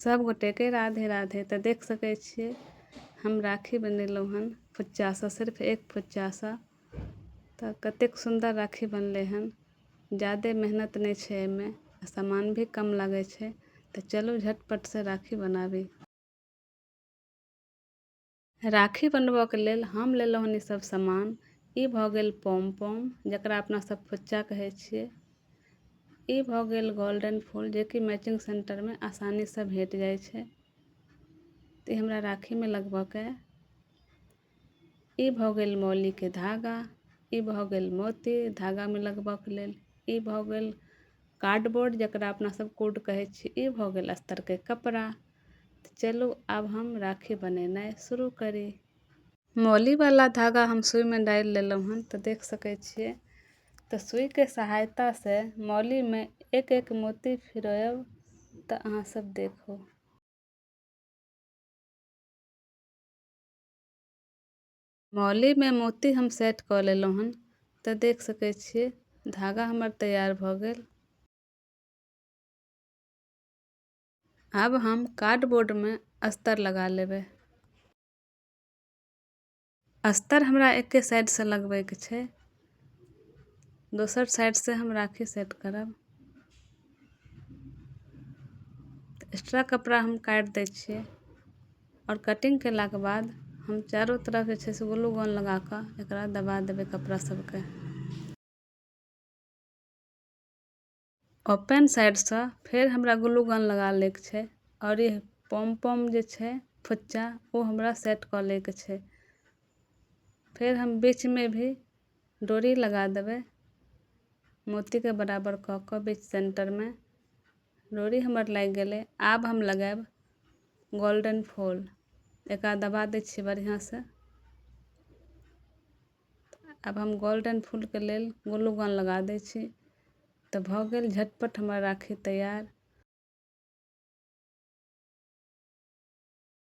सब गोटेके राधे राधे। तऽ देख सकै छियै हम राखी बनेलहुँ हन फुच्चासँ, सिर्फ एक फुच्चासँ। तऽ कतेक सुन्दर राखी बनलै हन। ज़्यादे मेहनत नहि छै एहिमे, सामान भी कम लागै छै। तऽ चलू झटपट से राखी बनाबी। राखी बनबऽके लेल हम लेलहुँ हन ई सब सामान। ई भऽ गेल पॉम पॉम, जकरा अपना सब फुच्चा कहै छियै। ई भऽ गेल गोल्डन फूल, जेकि मैचिंग सेंटरमे आसानीसँ भेट जाइ छै। तऽ ई हमरा राखीमे लगबऽके। ई भऽ गेल मौलीके धागा। ई भऽ गेल मोती धागामे लगबऽके लेल। ई भऽ गेल कार्डबोर्ड, जकरा अपना सब कोड कहै छी। ई भऽ गेल अस्तरके कपड़ा। तऽ चलू आब हम राखी बनेनाइ शुरू करी। मौली वाला धागा हम सुईमे डालि लेलहुँ हन। तऽ देख सकै छियै। तऽ सुईके सहायता से मौलीमे एक एक मोती फिरोयब। तऽ अहाँ सब देखू। मौलीमे मोती हम सेट कऽ लेलहुँ हन। तऽ देख सकै छियै धागा हमर तैयार भऽ गेल। अब हम कार्डबोर्डमे अस्तर लगा लेबै। अस्तर हमरा एके साइडसँ लगबैके छै, दोसर साइडसँ हम राखी सेट करब। एक्स्ट्रा कपड़ा हम काटि दै छियै और कटिंग केलाके बाद हम चारों तरफ जे छै से ग्लू गन लगा कऽ एकरा दबा देबै कपड़ा सबके। ओपन साइडसँ फेर हमरा ग्लू गन लगा लैके छै और ये पॉम पॉम जे छै फुच्चा, वो हमरा सेट कऽ लैके छै। फिर हम बीचमे भी डोरी लगा देबै, मोतीके बराबर कऽ कऽ बीच सेंटरमे। डोरी हमर लागि गेलै। आब हम लगायब गोल्डन फूल। एकरा दबा दै छियै बढ़िआँसँ। अब हम गोल्डन फूलके लेल ग्लू गन लगा दै छी। तऽ भऽ गेल झटपट हमर राखी तैयार।